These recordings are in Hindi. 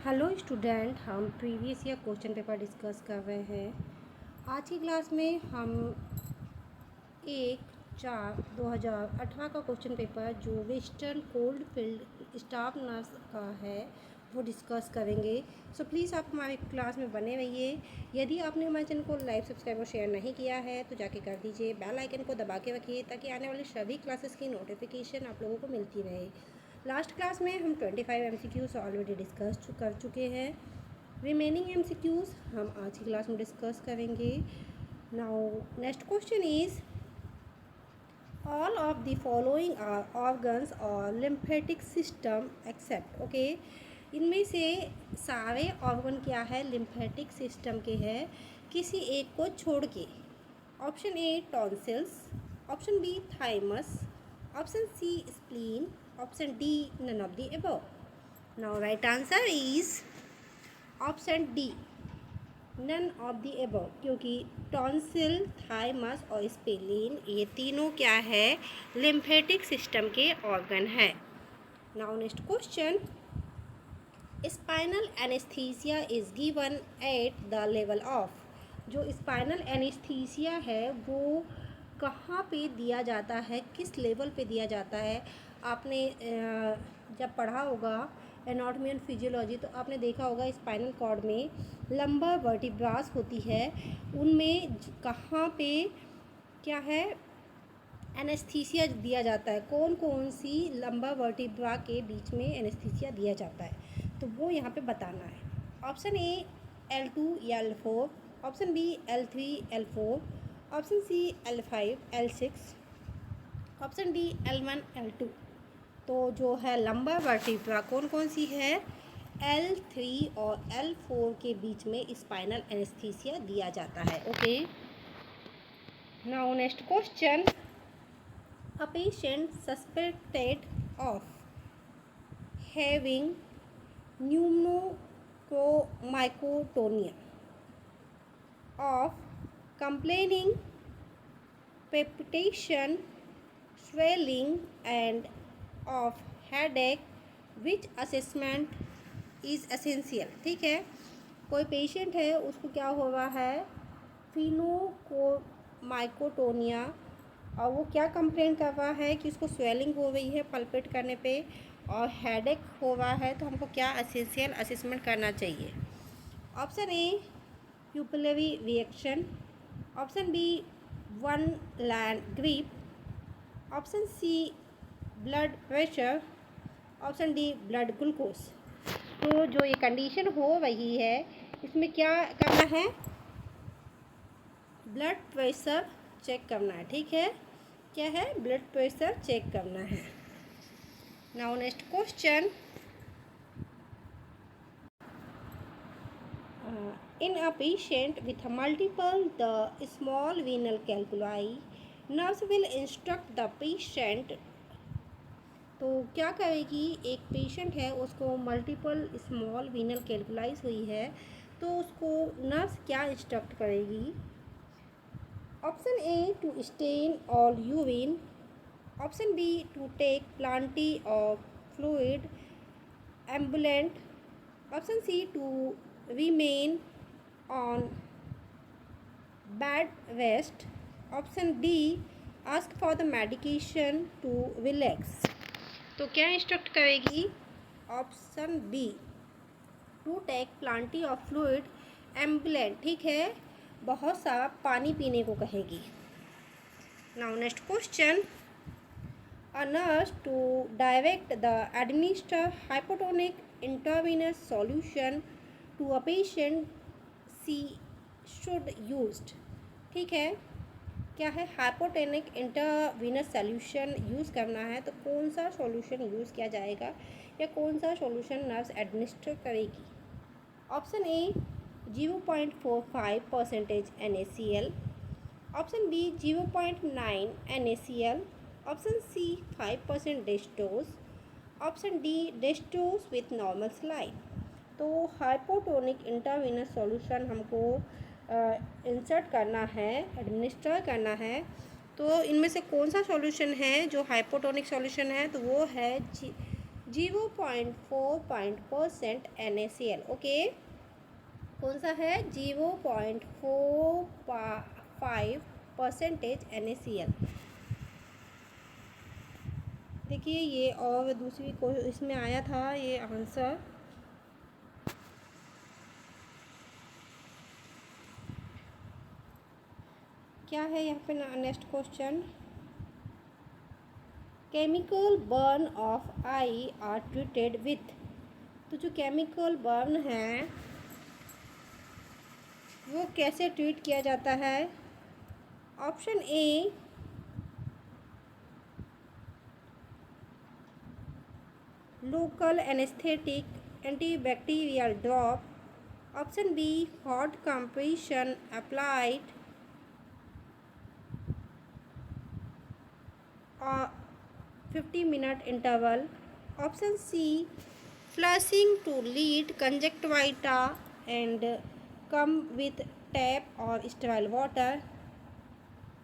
हेलो स्टूडेंट, हम previous year question paper discuss कर रहे हैं। आज की क्लास में हम 1/4/2018 का क्वेश्चन पेपर जो western cold field staff nurse का है वो डिस्कस करेंगे। सो प्लीज़ आप हमारी क्लास में बने रहिए। यदि आपने हमारे चैनल को लाइक, सब्सक्राइब और शेयर नहीं किया है तो जाके कर दीजिए। बेल आइकन को दबा के रखिए ताकि आने वाली सभी क्लासेस की नोटिफिकेशन आप लोगों को मिलती रहे। लास्ट क्लास में हम 25 MCQs ऑलरेडी डिस्कस कर चुके हैं। रिमेनिंग MCQs हम आज की क्लास में डिस्कस करेंगे। Now next question is all of the following are organs और लिम्फेटिक सिस्टम एक्सेप्ट। ओके, इनमें से सारे ऑर्गन क्या है, लिम्फेटिक सिस्टम के हैं, किसी एक को छोड़ के। Option A tonsils, option B thymus, option C spleen, option D none of the above. Now right answer is option D none of the above, क्योंकि टॉन्सिल, थाइमस और स्प्लीन ये तीनों क्या है, लिम्फेटिक सिस्टम के ऑर्गन है। Now next question, spinal anaesthesia is given at the level of. जो स्पाइनल एनेस्थीसिया है वो कहाँ पे दिया जाता है, किस लेवल पे दिया जाता है। आपने जब पढ़ा होगा एनाटॉमी एंड फिजियोलॉजी तो आपने देखा होगा स्पाइनल कॉर्ड में लंबर वर्टिब्रास होती है, उनमें कहाँ पे क्या है एनेस्थीसिया दिया जाता है, कौन कौन सी लंबर वर्टिब्रा के बीच में एनेस्थीसिया दिया जाता है, तो वो यहाँ पे बताना है। ऑप्शन ए L2 या L4, option B L3 L4, option C L5 L6, option D L1 L2। तो जो है लंबर वर्टिब्रा कौन कौन सी है, L3 और L4 के बीच में स्पाइनल एनेस्थीसिया दिया जाता है। Okay, now next question, a patient suspected of having pneumocomycotonia of complaining palpitation, swelling and of headache, which assessment is essential। ठीक है, कोई पेशेंट है उसको क्या हो रहा है, फिनोकोमाइकोटोनिया, और वो क्या कंप्लेंट कर रहा है कि उसको स्वेलिंग हो रही है पल्पेट करने पे और हेडेक हो रहा है, तो हमको क्या एसेंशियल असेसमेंट करना चाहिए। Option A pupillary reaction, option B one hand grip, option C blood pressure, option D blood glucose. तो जो ये कंडीशन हो रही है इसमें क्या करना है, ब्लड प्रेशर चेक करना है। ठीक है, क्या है, ब्लड प्रेशर चेक करना है। Now next question, in a patient with multiple the small venal calculi, nurse will instruct the patient। तो क्या करेगी, एक पेशेंट है उसको मल्टीपल स्मॉल वीनल कैलकुलाइज हुई है, तो उसको नर्स क्या इंस्ट्रक्ट करेगी। Option A to stain all urine, option B to take plenty of fluid ambulant, option C to remain on bed rest, option D ask for the medication to relax. तो क्या इंस्ट्रक्ट करेगी, option B to take plenty of fluid ambulant. ठीक है, बहुत सा पानी पीने को कहेगी। Now next question, a nurse to direct the administer hypotonic intravenous solution to a patient she should used. ठीक है, क्या है, हाइपोटोनिक इंट्रावेनस सॉल्यूशन यूज़ करना है, तो कौन सा सॉल्यूशन यूज़ किया जाएगा या कौन सा सॉल्यूशन नर्स एडमिनिस्टर करेगी। Option A 0.45% NaCl, option B 0.9 NaCl, option C 5% dextrose, option D dextrose with normal saline. तो हाइपोटोनिक इंट्रावेनस सॉल्यूशन हमको इंसर्ट करना है, एडमिनिस्टर करना है, तो इनमें से कौन सा सॉल्यूशन है जो हाइपोटोनिक सॉल्यूशन है, तो वो है 0.4% NaCl। ओके, कौन सा है? 0.45% NaCl। देखिए ये और दूसरी को इसमें आया था ये आंसर। क्या है यहाँ पे next question? Chemical burn of I R treated with. तो जो केमिकल बर्न है वो कैसे ट्रीट किया जाता है? Option A, local anaesthetic antibacterial drop. Option B, hot compression applied 50-minute interval. Option C, flushing to lead conjunctiva and come with tap or sterile water.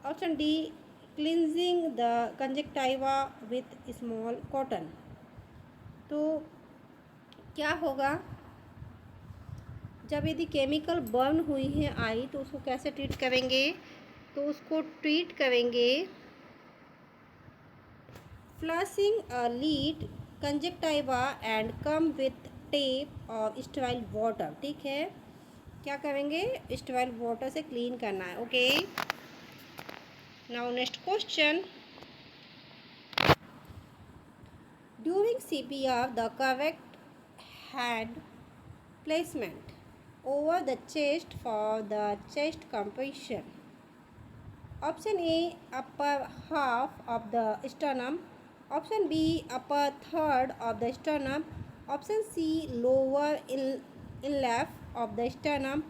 Option D, cleansing the conjunctiva with small cotton. तो क्या होगा जब यदि केमिकल बर्न हुई है आई तो उसको कैसे ट्रीट करेंगे? तो उसको ट्रीट करेंगे flushing a lead conjunctiva and come with tape और स्टेराइल वाटर। ठीक है, क्या करेंगे? स्टेराइल वाटर से क्लीन करना है। Okay, now next question. During CPR the correct hand placement over the chest for the chest compression. Option A, upper half of the sternum. Option B, upper third of the sternum. Option C, lower inlap of the sternum.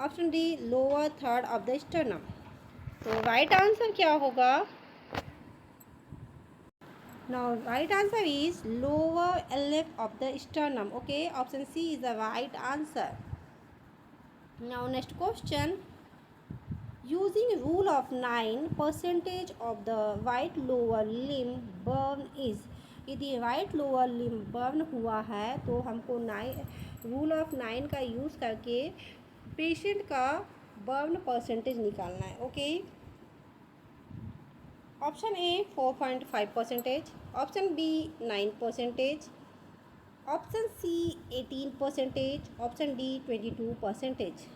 Option D, lower third of the sternum. तो right answer क्या होगा? Now right answer is lower inlap of the sternum. Okay, option C is the right answer. Now next question. Using rule of 9, percentage of the right lower limb burn is। यदि right lower limb burn हुआ है तो हमको रूल ऑफ 9 का यूज़ करके पेशेंट का बर्न परसेंटेज निकालना है। Okay, option A 4.5%, option B 9%, option C 18%, option D 22%।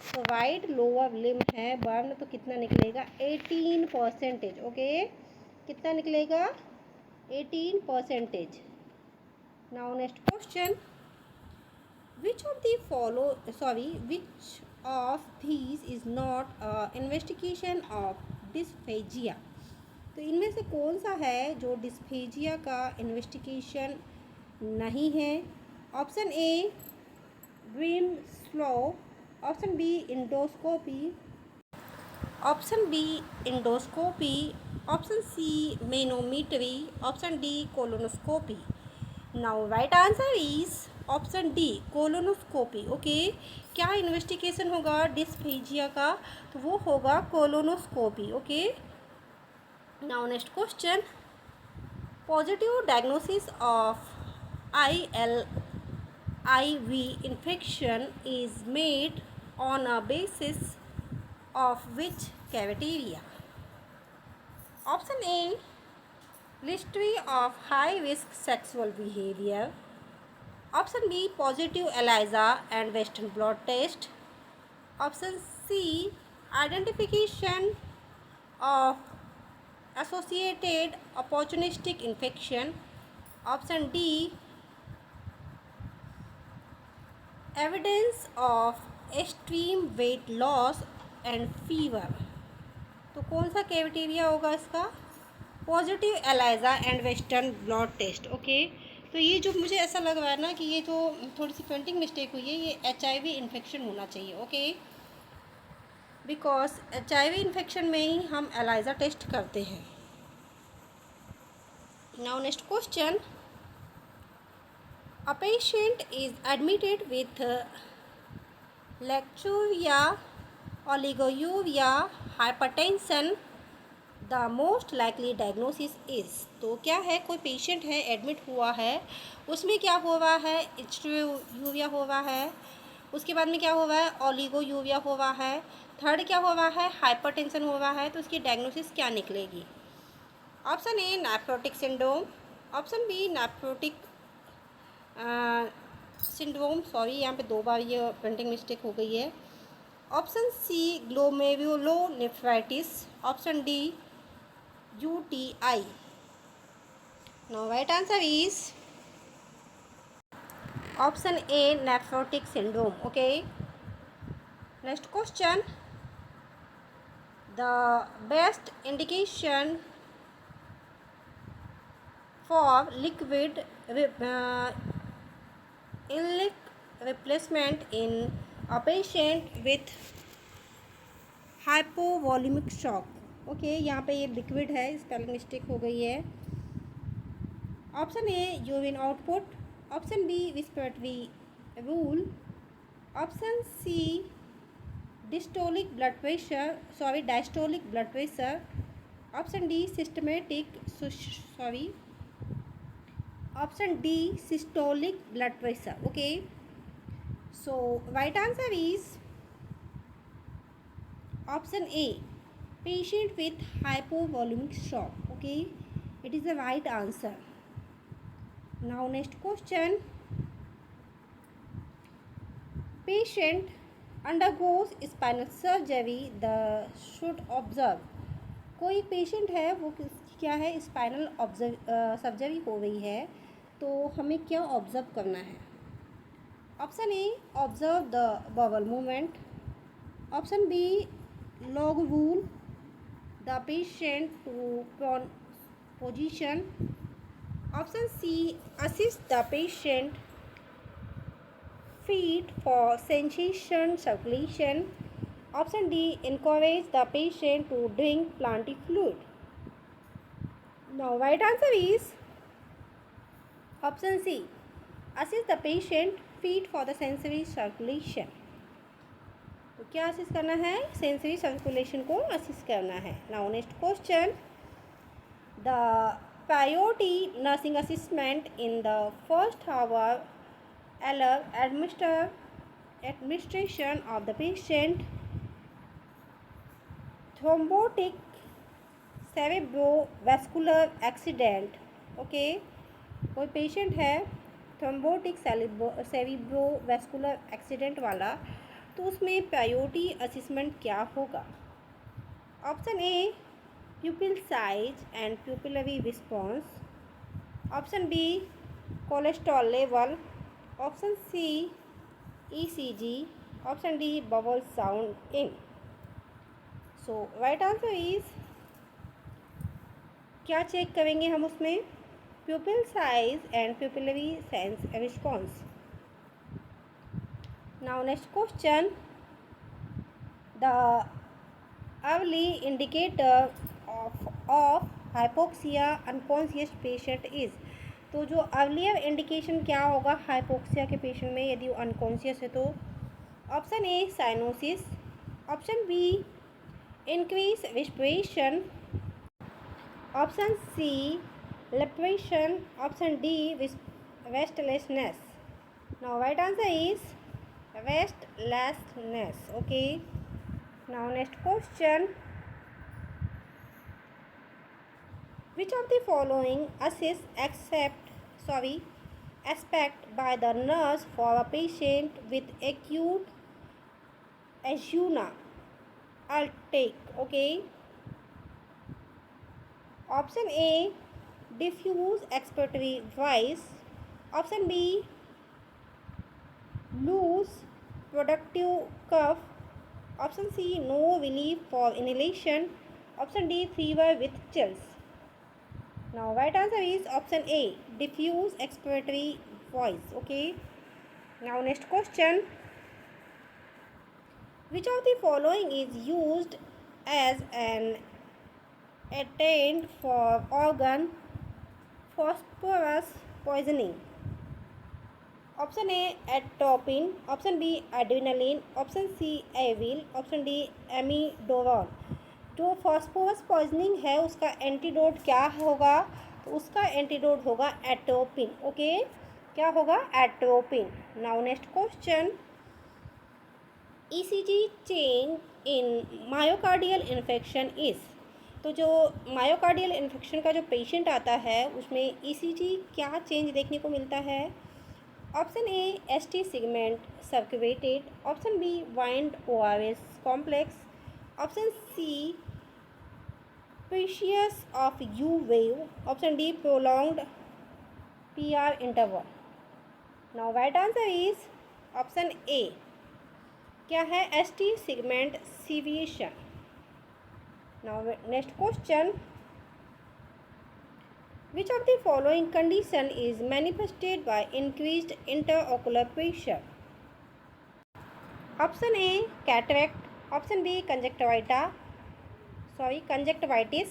तो राइट लोअर लिम्ब है बर्न तो कितना निकलेगा? 18%। ओके, कितना निकलेगा? 18%। Now next question. Which of these is not investigation of dysphagia. तो इनमें से कौन सा है जो डिस्फेजिया का इन्वेस्टिगेशन नहीं है? Option A, barium swallow. Option B, endoscopy. Option B, endoscopy. Option C, manometry. Option D, colonoscopy. Now right answer is option D, colonoscopy. Okay, क्या इन्वेस्टिगेशन होगा डिस्फेजिया का? तो वो होगा colonoscopy. Okay, now next question. Positive diagnosis of ILIV infection is made on a basis of which criteria? Option A, history of high risk sexual behavior. Option B, positive ELISA and Western blot test. Option C, identification of associated opportunistic infection. Option D, evidence of extreme weight loss and fever. तो कौन सा क्राइटेरिया होगा इसका? Positive ELISA and western blood test. Okay, तो ये जो मुझे ऐसा लग रहा है ना कि ये जो थोड़ी सी प्रिंटिंग मिस्टेक हुई है, ये HIV इन्फेक्शन होना चाहिए। ओके, बिकॉज HIV इन्फेक्शन में ही हम एलाइजा टेस्ट करते हैं। Now next question. A patient is admitted with lacturia, oliguria, hypertension, the most likely diagnosis is, तो क्या है, कोई पेशेंट है एडमिट हुआ है, उसमें क्या हुआ है, यूरिया हुआ है, उसके बाद में क्या हुआ है, ओलिगो यूरिया हुआ है, थर्ड क्या हुआ है, हाइपरटेंशन हुआ है, तो उसकी डायग्नोसिस क्या निकलेगी? Option A nephrotic syndrome, option B nephrotic syndrome, sorry यहाँ पे 2 बार ये प्रिंटिंग मिस्टेक हो गई है, option C glomerulonephritis, option D UTI. Now right answer is option A nephrotic syndrome. Okay. Next question. The best indication for liquid ilic replacement in a patient with hypovolemic shock. Okay यहाँ पे ये लिक्विड है, स्पेलिंग मिस्टेक हो गई है। Option A urine output, option B respiratory rule, option C diastolic blood pressure, option D option D systolic blood pressure. Okay, so right answer is option A patient with hypovolemic shock. Okay, it is the right answer. Now next question. Patient undergoes spinal surgery, the should observe, कोई पेशेंट है वो क्या है, स्पाइनल सर्जरी हो रही है, तो हमें क्या ऑब्जर्व करना है? Option A observe the bubble movement, option B log roll the patient to prone position, option C assist the patient feet for sensation circulation, option D encourage the patient to drink plenty fluid. Now right answer is option C assist the patient feet for the sensory circulation. तो क्या असिस्ट करना है? सेंसरी सर्कुलेशन को असिस्ट करना है। Now next question, the priority nursing assessment in the first hour एलर administration of the patient thrombotic cerebrovascular accident. Okay, कोई पेशेंट है थ्रोम्बोटिक सेरेब्रोवैस्कुलर एक्सीडेंट वाला, तो उसमें प्रायोरिटी असिस्मेंट क्या होगा? Option A pupil size and pupillary response, option B cholesterol level, option C ECG, option D bowel sound in. So right answer is, क्या चेक करेंगे हम उसमें? Pupil size and pupillary sense response. Now next question, the early indicator of hypoxia unconscious patient is, तो जो अर्लियर इंडिकेशन क्या होगा हाइपोक्सिया के पेशेंट में यदि वो अनकॉन्शियस है तो? Option A cyanosis, option B increase respiration, option C depression, option D restlessness. Now right answer is restlessness. Okay, now next question, which of the following aspect by the nurse for a patient with acute angina aortic? Okay, option A diffuse expiratory voice, option B loose productive cough, option C no relief for inhalation, option D fever with chills. Now right answer is option A diffuse expiratory voice. Okay, now next question, which of the following is used as an attendant for organ phosphorus poisoning? Option A atropine, option B adrenaline, option C Avil, option D amiodarone. जो फॉस्फोरस पॉइजनिंग है उसका एंटीडोट क्या होगा? तो उसका एंटीडोट होगा एट्रोपिन। ओके, क्या होगा? Atropine. Now next question, ECG change in myocardial infection is. तो जो मायोकार्डियल इन्फेक्शन का जो पेशेंट आता है उसमें ईसीजी क्या चेंज देखने को मिलता है? Option A ST segment circulated, option B wide ORS complex, option C presence of U wave, option D prolonged PR interval. Now right answer is option A, क्या है? ST segment deviation. Now next question, which of the following condition is manifested by increased interocular pressure? Option A cataract, option B conjunctivitis,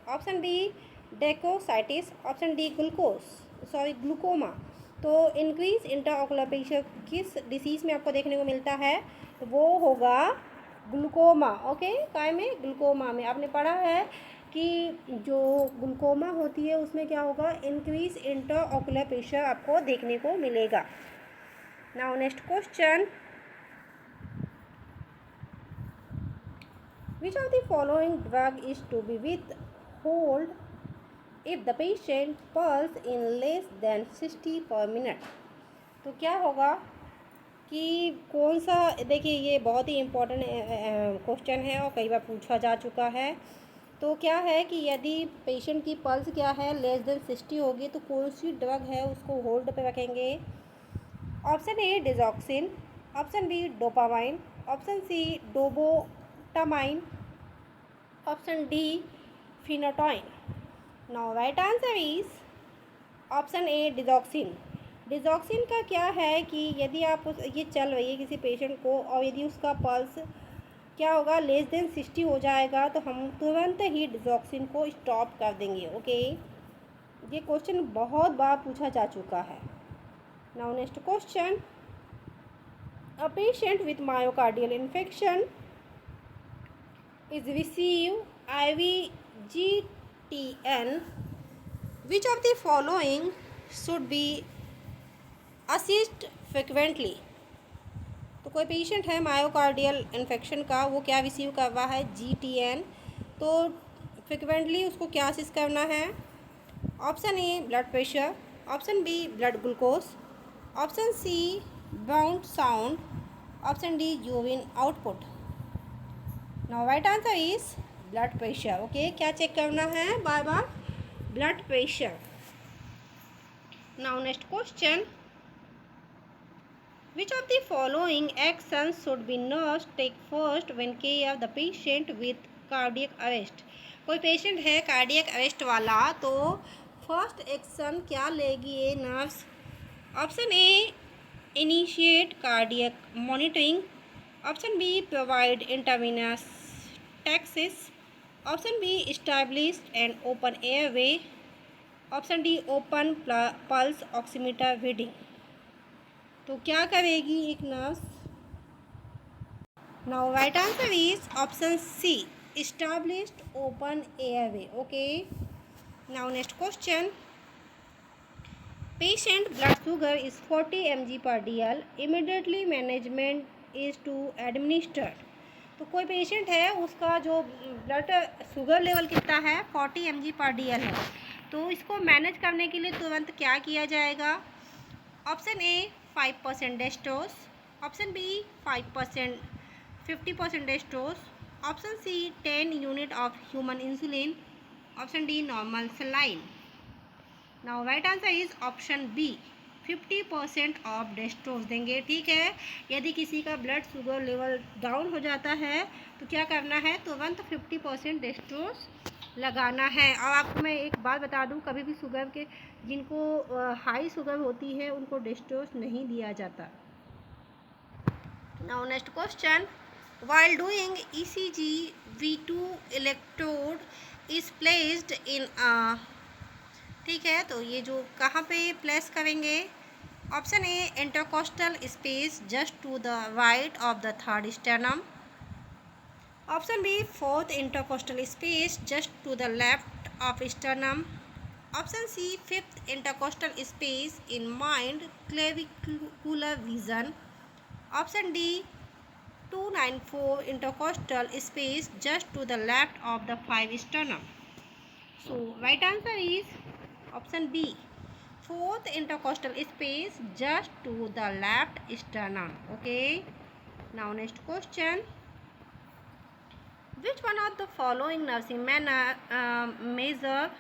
option B decositis, option D glaucoma. तो इंक्रीज इंटरऑकुलर प्रेशर किस डिसीज़ में आपको देखने को मिलता है? तो वो होगा ग्लूकोमा। ओके, काय में? ग्लूकोमा में। आपने पढ़ा है कि जो ग्लूकोमा होती है उसमें क्या होगा? इंक्रीज इंटरऑकुलर प्रेशर आपको देखने को मिलेगा। Now next question, which of the following drug is to be withhold if the patient pulse in less than 60 per minute? तो क्या होगा कि कौन सा, देखिए ये बहुत ही इम्पोर्टेंट क्वेश्चन है और कई बार पूछा जा चुका है। तो क्या है कि यदि पेशेंट की पल्स क्या है? लेस देन 60 होगी, तो कौन सी ड्रग है उसको होल्ड पे रखेंगे? Option A digoxin, option B dopamine, option C dobutamine, option D phenytoin. Now right answer is option A digoxin. Digoxin का क्या है कि यदि आप ये चल रही है किसी पेशेंट को और यदि उसका पल्स क्या होगा? लेस देन 60 हो जाएगा, तो हम तुरंत ही डिजॉक्सिन को स्टॉप कर देंगे। ओके, ये क्वेश्चन बहुत बार पूछा जा चुका है। Now next question, a patient with myocardial infection is receive IVGTN, which of the following should be assessed frequently? तो कोई पेशेंट है मायोकार्डियल इन्फेक्शन का, वो क्या रिसीव कर रहा है? GTN। तो फ्रिक्वेंटली उसको क्या असिस्ट करना है? Option A blood pressure, option B blood glucose, option C बाउंड sound, option D urine output. Now right answer is blood pressure. Okay, क्या चेक करना है बार बार? Blood pressure. Now next question, which of the following actions should be nurse take first when care of the patient with cardiac arrest? कोई पेशेंट है कार्डियक अरेस्ट वाला, तो फर्स्ट एक्शन क्या लेगी ये नर्स? Option A initiate cardiac monitoring, option B provide intravenous taxis, option B establish and open airway, option D open pulse oximeter reading. तो क्या करेगी एक नर्स? Now right answer is option C established open airway. Okay, now next question, patient blood sugar is 40 mg/dl, immediately management is to administered. तो कोई पेशेंट है उसका जो ब्लड शुगर लेवल कितना है? 40 mg/dl है, तो इसको मैनेज करने के लिए तुरंत क्या किया जाएगा? Option A 5% dextrose, option B 5% 50% dextrose, option C 10 unit of human insulin, option D normal saline. Now right answer is option B 50% of dextrose देंगे। ठीक है, यदि किसी का ब्लड शुगर लेवल डाउन हो जाता है तो क्या करना है? तुरंत 50% डेस्टोस लगाना है। और आपको मैं एक बात बता दूं, कभी भी शुगर के जिनको हाई शुगर होती है उनको डेस्टोस नहीं दिया जाता। Now next question, while doing ECG V2 electrode is placed in a, ठीक है, तो ये जो कहाँ पे प्लेस करेंगे? Option A intercostal space just to the right of the third sternum, Option B, fourth intercostal space just to the left of sternum. Option C, fifth intercostal space in mind clavicular vision. Option D, 294 intercostal space just to the left of the 5 sternum. So right answer is option B, fourth intercostal space just to the left sternum. Okay. Now next question. Which one of the following nursing measure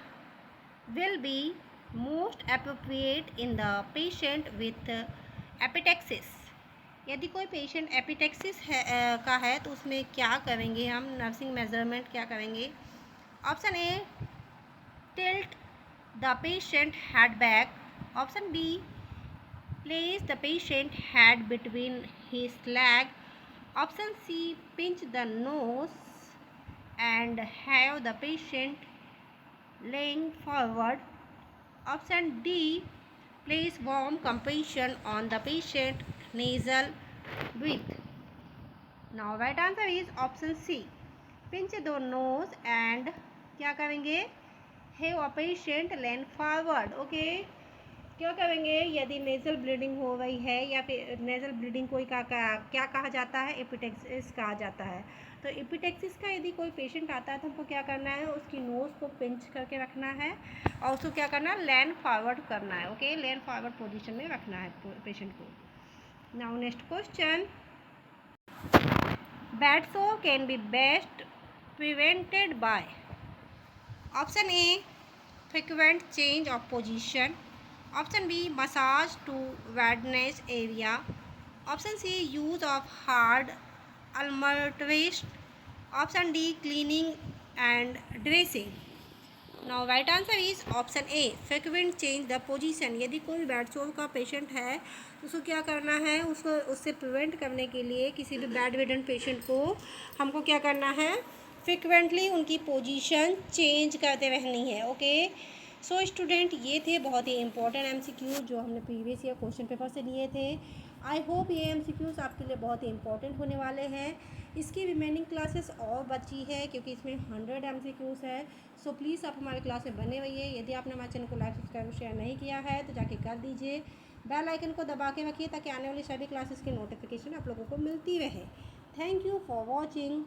will be most appropriate in the patient with एपिटेक्सिस? यदि कोई पेशेंट एपिटेक्सिस का है तो उसमें क्या करेंगे हम, नर्सिंग मेजरमेंट क्या करेंगे? Option A, tilt the patient head back. Option B, place the patient head between his leg. Option C, pinch the nose and have the patient laying forward. Option D, place warm compression on the patient nasal breath. Now right answer is option C, pinch the nose and क्या करेंगे, have a patient lean forward. Okay. क्या करेंगे यदि नेजल ब्लीडिंग हो रही है या फिर नेजल ब्लीडिंग कोई क्या कहा जाता है, एपिटेक्सिस कहा जाता है. तो एपिटेक्सिस का यदि कोई पेशेंट आता है तो हमको क्या करना है, उसकी नोज़ को पिंच करके रखना है और उसको क्या करना है, लेन फॉरवर्ड करना है. ओके, लेन फॉरवर्ड पोजीशन में रखना है पेशेंट को. Now next question. Bad so can be best prevented by. Option A, frequent change of position. Option B, massage to redness area. Option C, use of hard almoterist. Option D, cleaning and dressing. Now right answer is option A, frequent change the position. यदि कोई बैड सोर का पेशेंट है तो उसको क्या करना है, उसको उससे प्रिवेंट करने के लिए किसी भी बैड विडन पेशेंट को हमको क्या करना है, फ्रिक्वेंटली उनकी पोजीशन चेंज करते रहनी है. ओके. सो स्टूडेंट, ये थे बहुत ही इंपॉर्टेंट एमसीक्यू जो हमने प्रीवियस ईयर क्वेश्चन पेपर से लिए थे. आई होप ये एमसीक्यूज आपके लिए बहुत ही इंपॉर्टेंट होने वाले हैं. इसकी रिमेनिंग क्लासेस और बची है क्योंकि इसमें 100 एमसीक्यूज है. सो प्लीज़ आप हमारे क्लास में बने रहिए. यदि आपने हमारे चैनल को लाइक, सब्सक्राइब, शेयर नहीं किया है तो जाके कर दीजिए. बेल आइकन को दबा के रखिए ताकि आने वाली सभी क्लासेस की नोटिफिकेशन आप लोगों को मिलती रहे. Thank you for watching.